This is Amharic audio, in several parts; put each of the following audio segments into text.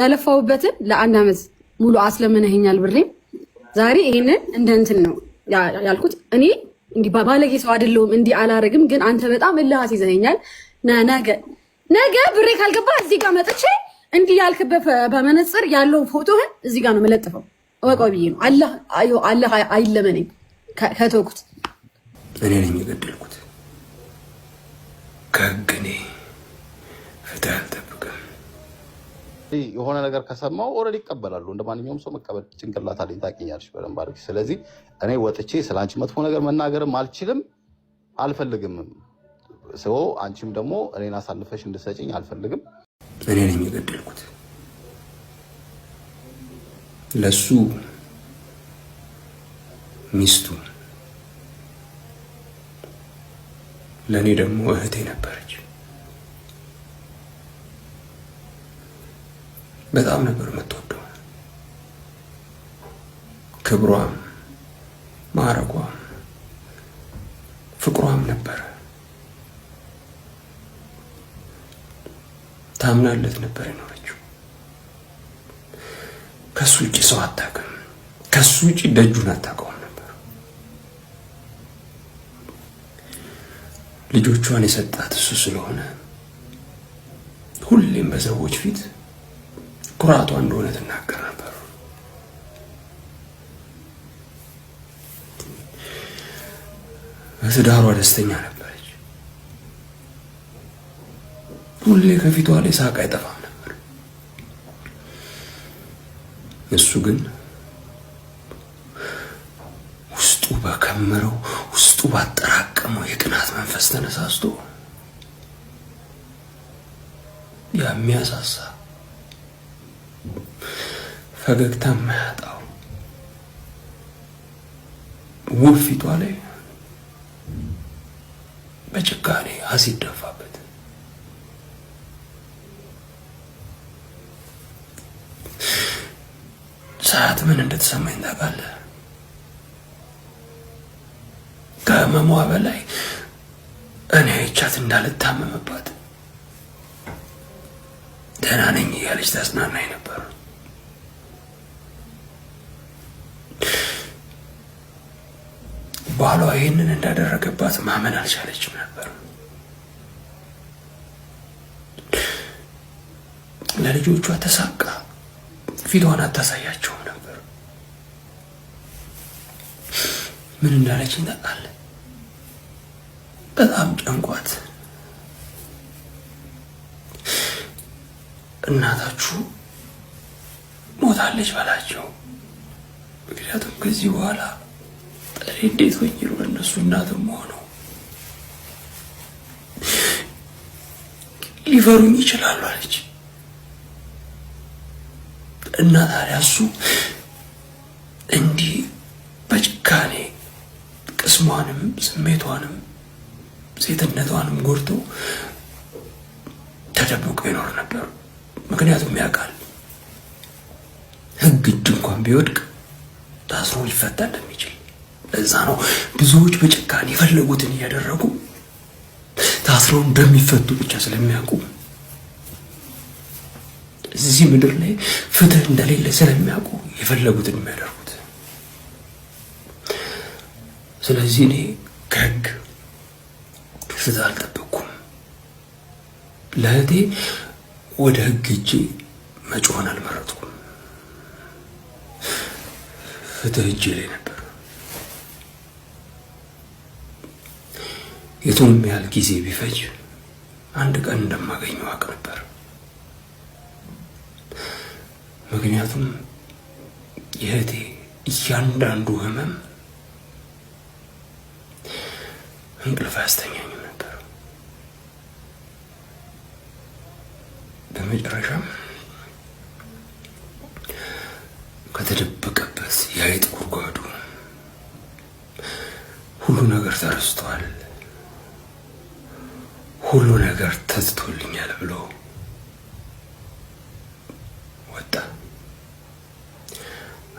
ያለፋውበትን ለአንድ አመት ሙሉ አስለመነኛል ብሬም ዛሬ ይሄንን እንደ እንትን ነው ያልኩት። እኔ እንዲህ ባለጌ ሰው አይደለሁም፣ እንዲህ አላረግም። ግን አንተ በጣም እልሃት ይዘኛል። ነገ ብሬ ካልገባ እዚህ ጋር መጥቼ እንዲህ ያልክበት በመነጽር ያለውን ፎቶህን እዚህ ጋር ነው መለጥፈው። እወቀው ብዬ ነው። አላህ አይለመነኝ ከተውኩት። እኔ ነኝ የገደልኩት። ከህግ እኔ ፍትህ አልጠብቅም። የሆነ ነገር ከሰማው ኦልሬዲ ይቀበላሉ። እንደማንኛውም ሰው መቀበል ጭንቅላት አለኝ። ታውቂኛለሽ በደንብ አድርጌ። ስለዚህ እኔ ወጥቼ ስላንቺ መጥፎ ነገር መናገርም አልችልም አልፈልግምም። ሰው አንቺም ደግሞ እኔን አሳልፈሽ እንድሰጪኝ አልፈልግም። እኔ ነኝ የገደልኩት። ለሱ ሚስቱ፣ ለኔ ደግሞ እህቴ ነበረች። በጣም ነበር የምትወደው። ክብሯም ማዕረጓም ፍቅሯም ነበረ። ታምናለት ነበር የኖረችው። ከሱ ውጪ ሰው አታውቅም። ከሱ ውጪ ደጁን አታውቀውም ነበር። ልጆቿን የሰጣት እሱ ስለሆነ ሁሌም በሰዎች ፊት ኩራቷ እንደሆነ ትናገር ነበር። በትዳሯ ደስተኛ ነበረች። ሁሌ ከፊቷ ላይ ሳቅ አይጠፋም ነበር። እሱ ግን ውስጡ በከመረው ውስጡ ባጠራቀመው የቅናት መንፈስ ተነሳስቶ የሚያሳሳ ፈገግታ የማያጣው ውብ ፊቷ ላይ በጭካኔ አሲድ ደፋበት። ሰዓት ምን እንደተሰማኝ ታውቃለህ? ከህመሟ በላይ እኔ አይቻት እንዳልታመምባት ደህና ነኝ እያለች ታጽናናኝ ነበር። ባሏ ይህንን እንዳደረገባት ማመን አልቻለችም ነበር። ለልጆቿ ተሳቃ ፊቷን አታሳያቸውም ነበር። ምን እንዳለችኝ ታውቃለህ? በጣም ጨንቋት እናታችሁ ሞታለች በላቸው፣ ምክንያቱም ከዚህ በኋላ እንዴት ሆኜ ነው እነሱ እናትም ሆነው ሊፈሩኝ ይችላሉ አለች። እና ታዲያ እሱ እንዲህ በጭካኔ ቅስሟንም ስሜቷንም ሴትነቷንም ጎድቶ ተደብቆ ይኖር ነበር። ምክንያቱም ያውቃል ህግ እጅ እንኳን ቢወድቅ ታስሮ ሊፈታ እንደሚችል። ለዛ ነው ብዙዎች በጭካኔ የፈለጉትን እያደረጉ ታስረው እንደሚፈቱ ብቻ ስለሚያውቁ፣ እዚህ ምድር ላይ ፍትህ እንደሌለ ስለሚያውቁ የፈለጉትን የሚያደርጉት። ስለዚህ እኔ ከህግ ፍትህ አልጠበቅኩም። ለእህቴ ወደ ህግ እጄ መጮህን አልመረጥኩም። ፍትህ እጄ ላይ ነበር። የቱንም ያህል ጊዜ ቢፈጅ አንድ ቀን እንደማገኘው አውቅ ነበር። ምክንያቱም የእህቴ እያንዳንዱ ህመም እንቅልፍ አያስተኛኝም ነበር። በመጨረሻም ከተደበቀበት የአይጥ ጉድጓዱ ሁሉ ነገር ተረስቷል፣ ሁሉ ነገር ተትቶልኛል ብሎ ወጣ።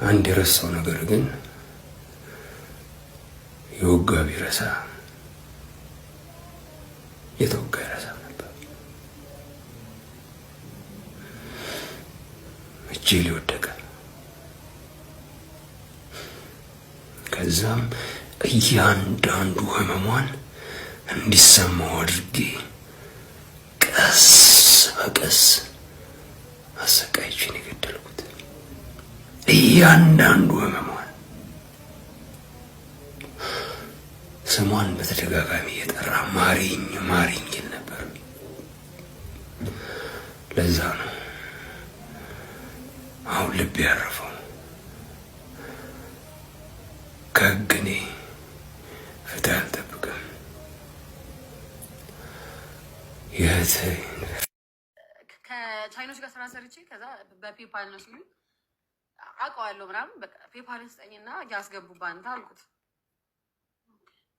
አንድ የረሳው ነገር ግን የወጋ ቢረሳ የተወጋ ይረሳ ነበር። እጄ ላይ ወደቀ። ከዛም እያንዳንዱ ህመሟን እንዲሰማው አድርጌ ቀስ በቀስ አሰቃይቼን የገደልኩት። እያንዳንዱ ህመሟን ስሟን በተደጋጋሚ የጠራ ማሪኝ ማሪኝ ይል ነበር። ለዛ ነው አሁን ልቤ ያረፈው። ከህግ እኔ ፍትህ አልጠብቅም። ከቻይኖች ጋር ስራ ሰርቼ ከዛ በፔፓል ነው ሲሉኝ አውቀዋለሁ ምናምን በቃ ፔፓል ስጠኝና ያስገቡ ባንተ አልኩት።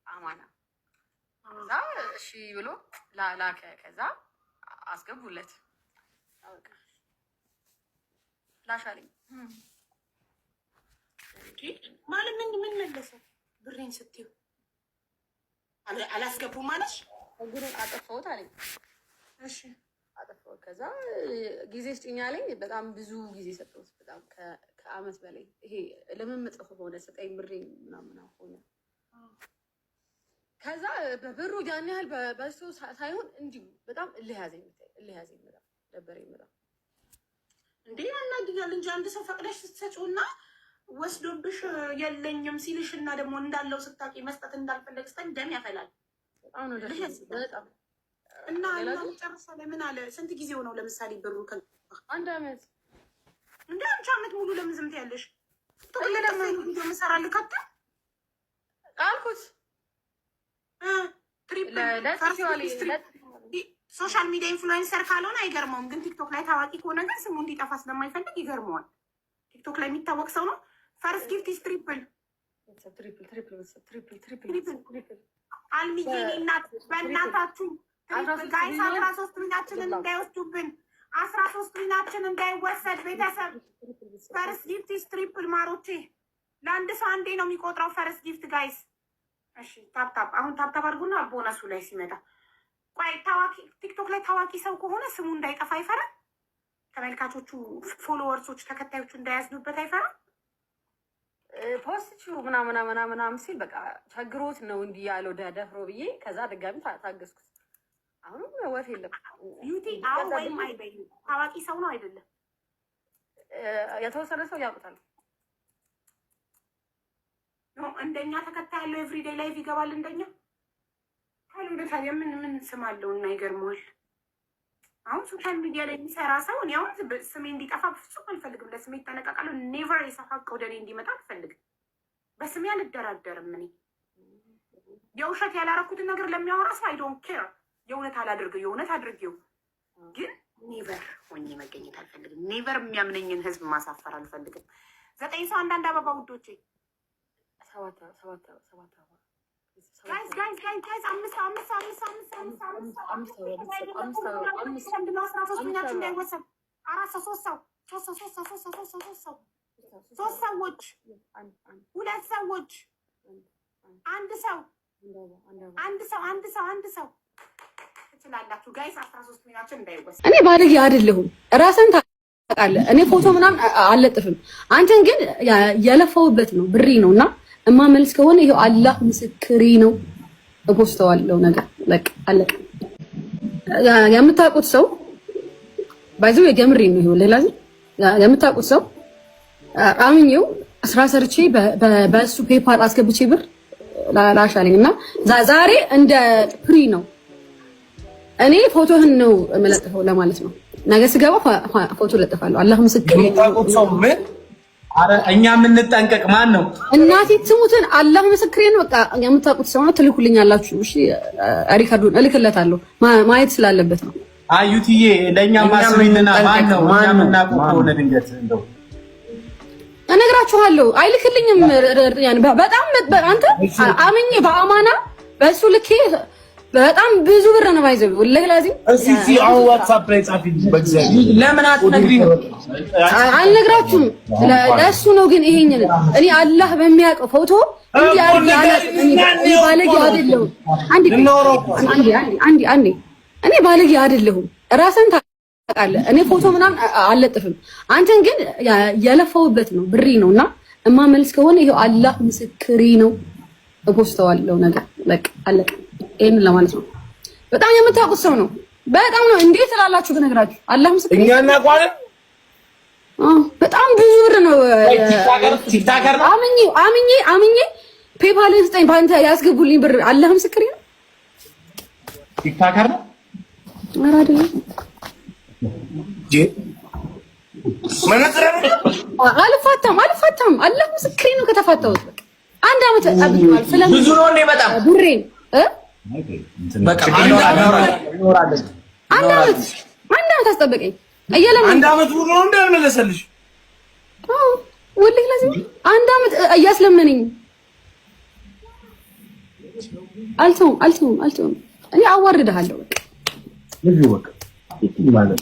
አማና ከዛ እሺ ብሎ ላከ። ከዛ አስገቡለት። በቃ ፍላሽ አለኝ ማለት ምን መለሰ? ብሬን ስትይው አላስገቡም ማለሽ እግሩን አጠፋሁት አለኝ። እሺ አጠፋሁት። ከዛ ጊዜ ስጭኝ አለኝ። በጣም ብዙ ጊዜ ሰጠሁት። በጣም ከአመት በላይ ይሄ ልምምጥ ሆነ። ሰጠኝ ብሬን ምናምን ሆነ። ከዛ በብሩ ያን ያህል በሱ ሳይሆን እንዲሁ በጣም እልህ ያዘኝ በጣም ደበረኝ በጣም። እንዴ ያናድዳል እንጂ አንድ ሰው ፈቅደሽ ስትሰጪውና ወስዶብሽ የለኝም ሲልሽ እና ደግሞ እንዳለው ስታቂ መስጠት እንዳልፈለግ ስታኝ ደም ያፈላል። በጣም ነው በጣም እና ጨርሳ ላይ ምን አለ? ስንት ጊዜው ነው ለምሳሌ ብሩ? አንድ አመት። እንደ አንቺ አመት ሙሉ ለምን ዝም ትያለሽ? ቪዲዮ ምሰራል ካታ አልኩት። ሶሻል ሚዲያ ኢንፍሉዌንሰር ካልሆነ አይገርመውም፣ ግን ቲክቶክ ላይ ታዋቂ ከሆነ ግን ስሙ እንዲጠፋ ስለማይፈልግ ይገርመዋል። ቲክቶክ ላይ የሚታወቅ ሰው ነው። ፈርስት ጊፍት ኢዝ ትሪፕል አልሚዬ እናት በእናታችሁ ጋይስ 13 ሚናችንን እንዳይወስዱብን፣ 13 ሚናችን እንዳይወሰድ ቤተሰብ። ፈርስት ጊፍት ኢዝ ትሪፕል ማሮቼ፣ ለአንድ ሰው አንዴ ነው የሚቆጥረው ፈርስት ጊፍት ጋይስ። እሺ ታፕታፕ አሁን ታፕታፕ አድርጉና ቦነሱ ላይ ሲመጣ ቆይ ታዋቂ ቲክቶክ ላይ ታዋቂ ሰው ከሆነ ስሙ እንዳይጠፋ አይፈራም? ተመልካቾቹ ፎሎወርሶች ተከታዮቹ እንዳያዝኑበት አይፈራም? ፖስት ምናምን ሲል በቃ ቸግሮት ነው እንዲህ ያለው ደፍሮ ብዬ ከዛ ድጋሚ ታገዝኩት። አሁን ወፍ የለም ዩቲ አሁን ወይም አይበይ ታዋቂ ሰው ነው አይደለም? የተወሰነ ሰው ያውቁታል። እንደኛ ተከታይ ያለው ኤቭሪዴይ ላይፍ ይገባል እንደኛ ታዲያ ታዲያ ምን ስም አለው እና ይገርመዋል። አሁን ሶሻል ሚዲያ ላይ የሚሰራ ሰው እኔ አሁን ስሜ እንዲጠፋ ፍጹም አልፈልግም። ለስሜ ይጠነቀቃለሁ። ኔቨር የሰው ሀቅ ወደ እኔ እንዲመጣ አልፈልግም። በስሜ አልደራደርም። እኔ የውሸት ያላረኩትን ነገር ለሚያወራ ሰው አይ ዶንት ኬር። የእውነት አላደርገው የእውነት አድርጌው ግን ኔቨር ሆኜ መገኘት አልፈልግም። ኔቨር የሚያምነኝን ህዝብ ማሳፈር አልፈልግም። 9 ሰው አንዳንድ አበባ ውዶቼ ሰባት ጋይስ አምስት እንዳይወሰድ 4 ሰው 3 ሰዎች 2 ሰዎች 1 ሰው ትችላላችሁ ጋይስ። 13 ሚናችን እንዳይወሰድ። እኔ ባለጌ አይደለሁም፣ ራስን ታውቃለህ። እኔ ፎቶ ምናምን አልለጥፍም። አንተን ግን የለፈውበት ነው ብሬ ነውና እማመልስ ከሆነ ይሄው አላህ ምስክሬ ነው። እፖስተዋለሁ ነገር በቃ አለቀ። የምታውቁት ሰው ባይዘው የገምሬ ነው። ይሄው ሌላ የምታውቁት ሰው አምኜው ስራ ሰርቼ በሱ ፔፓል አስገብቼ ብር ላሻለኝና ዛሬ እንደ ፍሪ ነው። እኔ ፎቶህን ነው የምለጥፈው ለማለት ነው። ነገ ስገባ ፎቶ ለጥፋለሁ። አላህ ምስክሬ ነው። አረ እኛ የምንጠንቀቅ ማን ነው? እናቴ ትሙትን አላህ ምስክሬን። በቃ የምታውቁት ሰው ነው። ትልኩልኛላችሁ። እሺ ሪካርዱን እልክለታለሁ ማየት ስላለበት ነው። አዩቲዬ ለኛ ማስሪንና ማን ነው? እኛ የምናውቀው ከሆነ ድንገት እንደው እነግራችኋለሁ። አይልክልኝም። በጣም አንተ አምኜ በአማና በሱ ልኬ በጣም ብዙ ብር ነው ባይዘው ወላሂ ላዚም። እስቲ አሁን ዋትስአፕ ላይ ጻፊ። በእግዚአብሔር ለምን አትነግሪኝ? አልነግራችሁም። ለእሱ ነው ግን ይሄንን እኔ አላህ በሚያውቀው ፎቶ እንዲህ አድርጌ እኔ ባለጌ አይደለሁም። አንዴ እኔ ባለጌ አይደለሁም። ራስን ታውቃለህ እኔ ፎቶ ምናምን አልለጥፍም። አንተን ግን ያለፈውበት ነው ብሬ ነውና እማመልስ ከሆነ ይሄው አላህ ምስክሬ ነው እፖስተዋለሁ ነገር በቃ አለቀ። ይሄን ለማለት ነው። በጣም የምታውቁት ሰው ነው። በጣም ነው እንዴት ትላላችሁ? ትነግራችሁ አላህ ምስክሬ እኛ እናውቀዋለን። በጣም ብዙ ብር ነው። ቲክታከር ነው። አምኜ ፔፓል ስጠኝ ባንተ ያስገቡልኝ ብር አላህ ምስክሬ ነው። ቲክታከር ነው። ኧረ አይደለም አልፋታም። አላህ ምስክሬ ነው። ከተፋታሁት በቃ አንድ አመት አብቷል። ስለምን ብዙ ነው እንዴ? በጣም ብሬን በቃ አንድ አመት አስጠበቀኝ። እየለምን አንድ አመት ሙሉ ነው እንዳልመለሰልሽ? አዎ ወልህ ለዚህ አንድ አመት እያስለመነኝ አልተውም። እኔ አዋርድሃለሁ በቃ ልጅ በቃ እቺ ማለት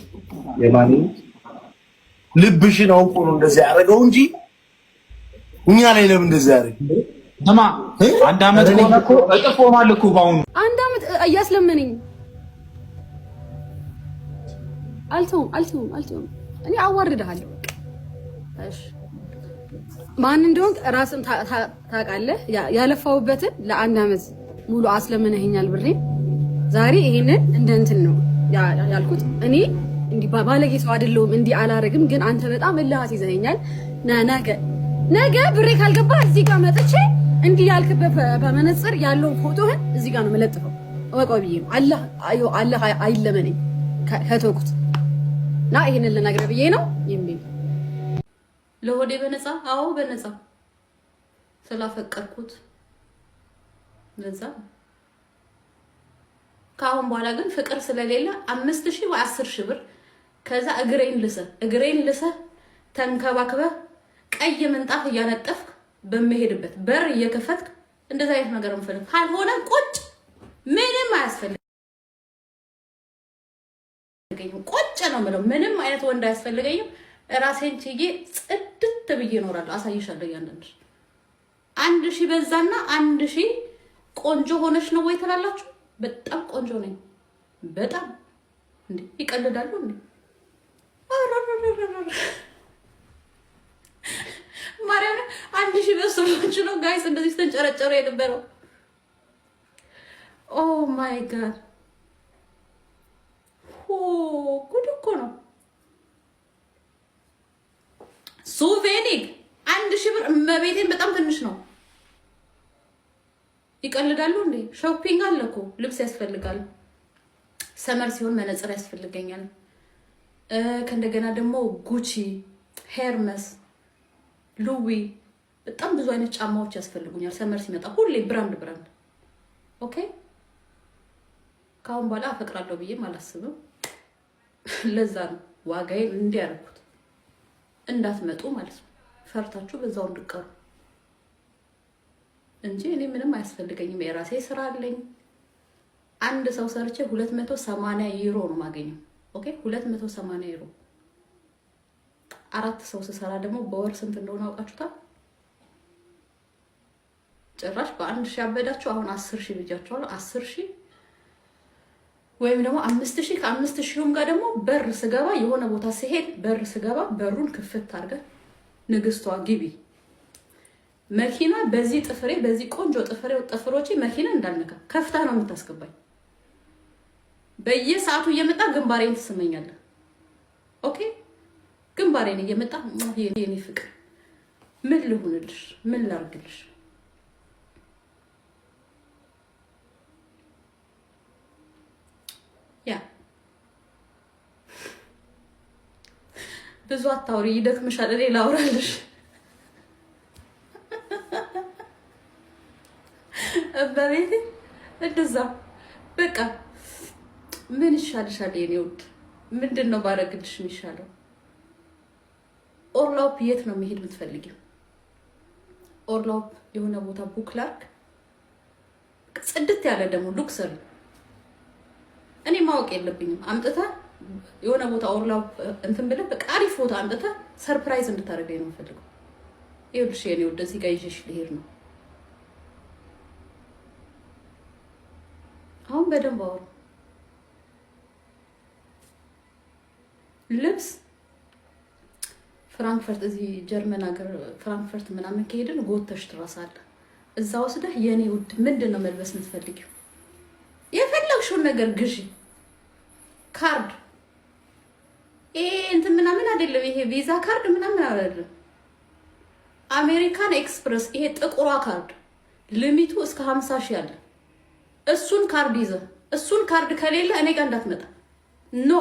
የማን ልብሽን አውቆ ነው እንደዚህ ያደረገው እንጂ እኛ ላይ ለምን እንደዚህ ያደረገ? ተማ አንድ አመት ሆነ እኮ እጥፍ ሆኗል እኮ ባሁን አንድ አመት እያስለመነኝ አልተውም። እኔ አዋርድሃለሁ በቃ እሺ። ማን እንደሆንክ ራስን ታውቃለህ። ያለፋውበትን ለአንድ አመት ሙሉ አስለመነኸኛል ብሬ። ዛሬ ይሄንን እንደ እንትን ነው ያልኩት። እኔ እንዲህ ባለጌ ሰው አይደለሁም፣ እንዲህ አላረግም። ግን አንተ በጣም እልሃት ይዘኸኛል። ነገ ብሬ ካልገባ እዚህ ጋር መጥቼ እንዲህ ያልክበት በመነጽር ያለውን ፎቶህን እዚህ ጋር ነው የምለጥፈው። እወቀው ብዬ ነው። አላህ አይለመነኝ ከተውኩት እና ይሄንን ልነግርህ ብዬ ነው። ለሆዴ በነፃ አዎ በነፃ ስላፈቀርኩት ለዛ። ከአሁን በኋላ ግን ፍቅር ስለሌለ 5000 ወይ 10000 ብር ከዛ እግሬን ልሰህ ተንከባክበህ ቀይ ምንጣፍ እያነጠፍክ በመሄድበት በር እየከፈትክ እንደዛ አይነት ነገር እንፈልግ። ካልሆነ ቁጭ ምንም አያስፈልግም። ቁጭ ነው የምለው። ምንም አይነት ወንድ አያስፈልገኝም። ራሴን ችዬ ጽድት ብዬ እኖራለሁ። አሳይሻለሁ። ያንንሽ 1000 በዛና 1000 ቆንጆ ሆነሽ ነው ወይ ትላላችሁ? በጣም ቆንጆ ነኝ። በጣም እንዴ ይቀልዳሉ እንዴ? ማርያም 1000 በሰዎች ነው ጋይስ እንደዚህ ተንጨረጨረ የነበረው። ኦ ማይ ጋድ ጉድ እኮ ነው። ሱቬኒግ 1000 ብር እመቤቴን በጣም ትንሽ ነው። ይቀልዳሉ እንዴ? ሾፒንግ አለ እኮ ልብስ ያስፈልጋል። ሰመር ሲሆን መነጽር ያስፈልገኛል። ከእንደገና ደግሞ ጉቺ፣ ሄርመስ፣ ሉዊ በጣም ብዙ አይነት ጫማዎች ያስፈልጉኛል። ሰመር ሲመጣ ሁሌ ብራንድ ኦኬ። ካሁን በኋላ አፈቅራለሁ ብዬም አላስብም። ለዛ ነው ዋጋዬን እንዲያርኩት እንዳትመጡ ማለት ነው። ፈርታችሁ በዛው እንድቀሩ እንጂ እኔ ምንም አያስፈልገኝም። የራሴ ስራ አለኝ። አንድ ሰው ሰርቼ 280 ዩሮ ነው ማገኘው። ኦኬ 280 ዩሮ። 4 ሰው ስሰራ ደግሞ በወር ስንት እንደሆነ አውቃችሁታል? ጭራሽ በ1000 አበዳችሁ። አሁን 10000 ብያችኋለሁ። 10000 ወይም ደግሞ 5000 ከ5000ም ጋር ደግሞ በር ስገባ የሆነ ቦታ ሲሄድ በር ስገባ በሩን ክፍት አድርገን ንግስቷ ግቢ መኪና በዚህ ጥፍሬ በዚህ ቆንጆ ጥፍሮቼ መኪና እንዳልነካ ከፍታ ነው የምታስገባኝ። በየሰዓቱ እየመጣ ግንባሬን ትስመኛለህ። ኦኬ ግንባሬን እየመጣ የኔ ፍቅር ምን ልሁንልሽ? ምን ላርግልሽ? ያ ብዙ አታውሪ፣ ይደክምሻል። እኔ ላውራልሽ። በቤቴ እንደዛ በቃ ምን ይሻልሻል የኔ ውድ? ምንድነው ባረግልሽ የሚሻለው? ኦርላውፕ የት ነው መሄድ የምትፈልጊው? ኦርላውፕ የሆነ ቦታ ቡክ ላርክ፣ ጽድት ያለ ደግሞ ሉክሰሪ። እኔ ማወቅ የለብኝም። አምጥታ የሆነ ቦታ ኦርላውፕ እንትን ብለህ በቃ አሪፍ ቦታ አምጥታ ሰርፕራይዝ እንድታደርገኝ ነው የምፈልገው። ይኸውልሽ የኔ ውድ እዚህ ጋር ይዤሽ ልሄድ ነው። አሁን በደንብ አወሩ። ልብስ ፍራንክፈርት እዚህ ጀርመን ሀገር ፍራንክፈርት ምናምን ከሄድን ጎተሽ ትራሳለህ። እዛ ወስደህ የኔ ውድ ምንድን ነው መልበስ የምትፈልጊው? የፈለግሽውን ነገር ግዢ። ካርድ ይሄ እንትን ምናምን አይደለም፣ ይሄ ቪዛ ካርድ ምናምን አይደለም። አሜሪካን ኤክስፕረስ ይሄ ጥቁሯ ካርድ ሊሚቱ እስከ 50,000 ያለ እሱን ካርድ ይዘህ እሱን ካርድ ከሌለ እኔ ጋር እንዳትመጣ ኖ።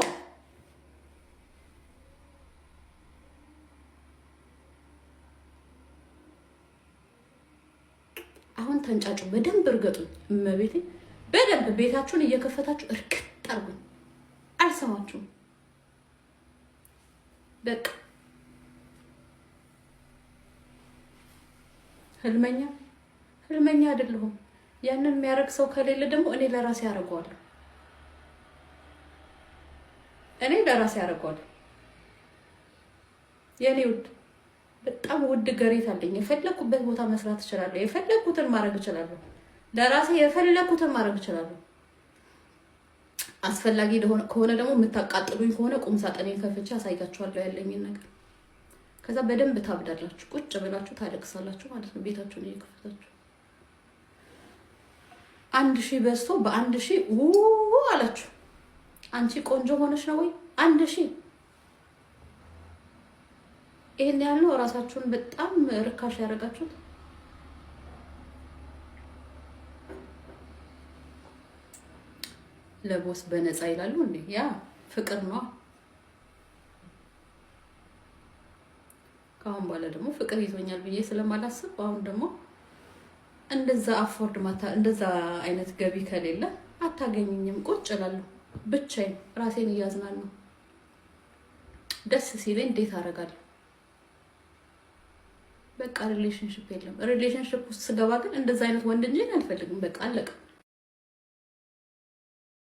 አሁን ተንጫጩ፣ በደንብ እርገጡኝ። እመቤቴ በደንብ ቤታችሁን እየከፈታችሁ እርግጥ አድርጉኝ። አልሰማችሁም። በቃ ህልመኛ አይደለሁም። ያንን የሚያደርግ ሰው ከሌለ ደግሞ እኔ ለራሴ ያደርገዋለሁ። የኔ ውድ በጣም ውድ ገሬት አለኝ። የፈለኩበት ቦታ መስራት እችላለሁ። የፈለኩትን ማድረግ እችላለሁ። ለራሴ የፈለኩትን ማድረግ እችላለሁ። አስፈላጊ ከሆነ ደግሞ የምታቃጥሉኝ ከሆነ ቁም ሳጥኔን ከፍቼ አሳይጋችኋለሁ ያለኝን ነገር። ከዛ በደንብ ታብዳላችሁ፣ ቁጭ ብላችሁ ታለቅሳላችሁ ማለት ነው ቤታችሁን እየከፈታችሁ። 1000 በዝቶ በ1000 አላችሁ። አንቺ ቆንጆ ሆነሽ ነው ወይ 1000? ይሄን ያለው ራሳችሁን በጣም ርካሽ ያደረጋችሁት። ለቦስ በነፃ ይላሉ እንዴ? ያ ፍቅር ነው። ካሁን በኋላ ደግሞ ፍቅር ይዞኛል ብዬ ስለማላስብ አሁን ደግሞ እንደዛ አፎርድ እንደዛ አይነት ገቢ ከሌለ አታገኝኝም። ቁጭ እላለሁ ብቻዬን ራሴን እያዝናለሁ። ደስ ሲለኝ እንዴት አደርጋለሁ። በቃ ሪሌሽንሺፕ የለም። ሪሌሽንሺፕ ውስጥ ስገባ ግን እንደዛ አይነት ወንድ እንጂ አልፈልግም። በቃ አለቀ።